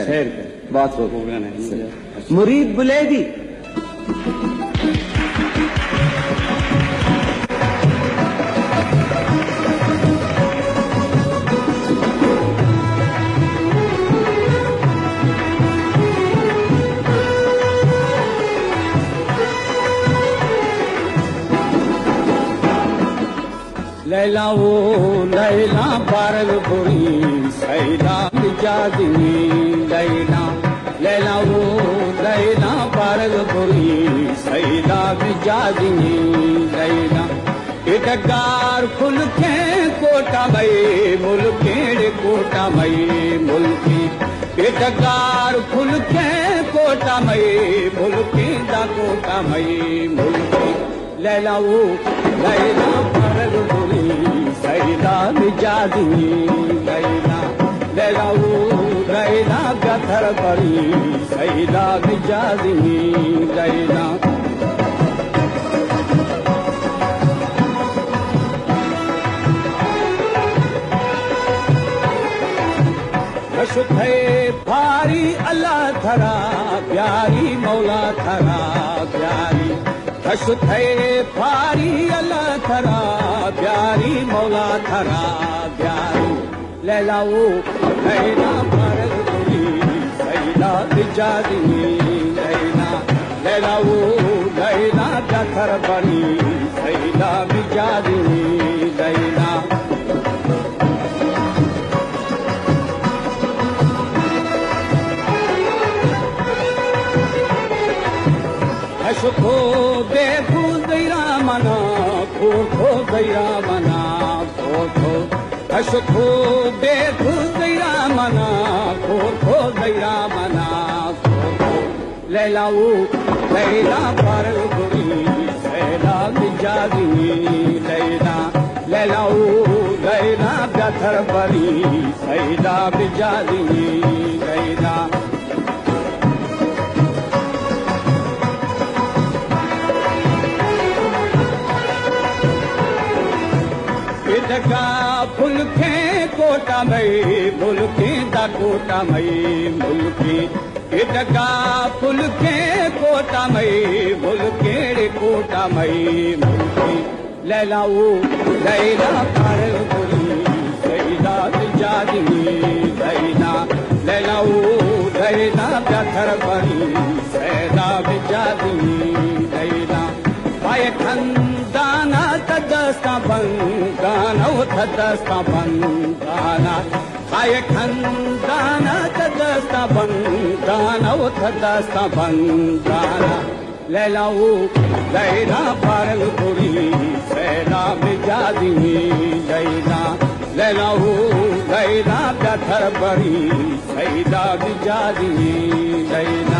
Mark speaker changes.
Speaker 1: सैर कर।
Speaker 2: बहुत खूब।
Speaker 1: मुरीद बुलेदी लैला वो लैला पारल बुरी सैला मिजादिनी लैला लैला वो लैला पारल बुरी सैला मिजादिनी लैला इटगार खुल के कोटा मई मुल्केड़ कोटा मई मुल्की इटगार खुल के कोटा मई मुल्की दा कोटा मई मुल्की लैला वो लैला पारल बुरी सैला मिजादिनी लैला लैला वो लैला गथर बड़ी सैला मिजादिनी लैला थे भारी अल्लाह थरा प्यारी मौला थरा प्यारी थे भारी अल्लाह थरा प्यारी मौला थरा प्यारी लैला वो लैला पारल बुरी सैला मिजादिनी लैला लैला वो लैला गथर बड़ी सैला मिजादिनी लैला खो देखो दैरा मना खो दैरा मना खो खो देखो दैरा मना खो दैरा मना खो लैला वो लैला पारल बुरी सैला मिजादिनी लैला लैला वो लैला गथर बड़ी सैला मिजादिनी लैला इटका फुलके कोटा मई मुल्की दा कोटा मई मुल्की इटका फुलके कोटा मई मुल्केड़ कोटा मई मुल्की लैला वो लैला पारल बुरी सैला मिजादिनी लैला लैला वो लैला गथर बड़ी सैला मिजादिनी लैला पाए खंदाना तदस्ता बंगाना उठदस्ता बंगाना पाए खंदाना तदस्ता बंगाना उठदस्ता बंगाना लैला वो लैला पारल बुरी सैला मिजादिनी लैला लैला वो लैला गथर बड़ी सैला मिजादिनी लैला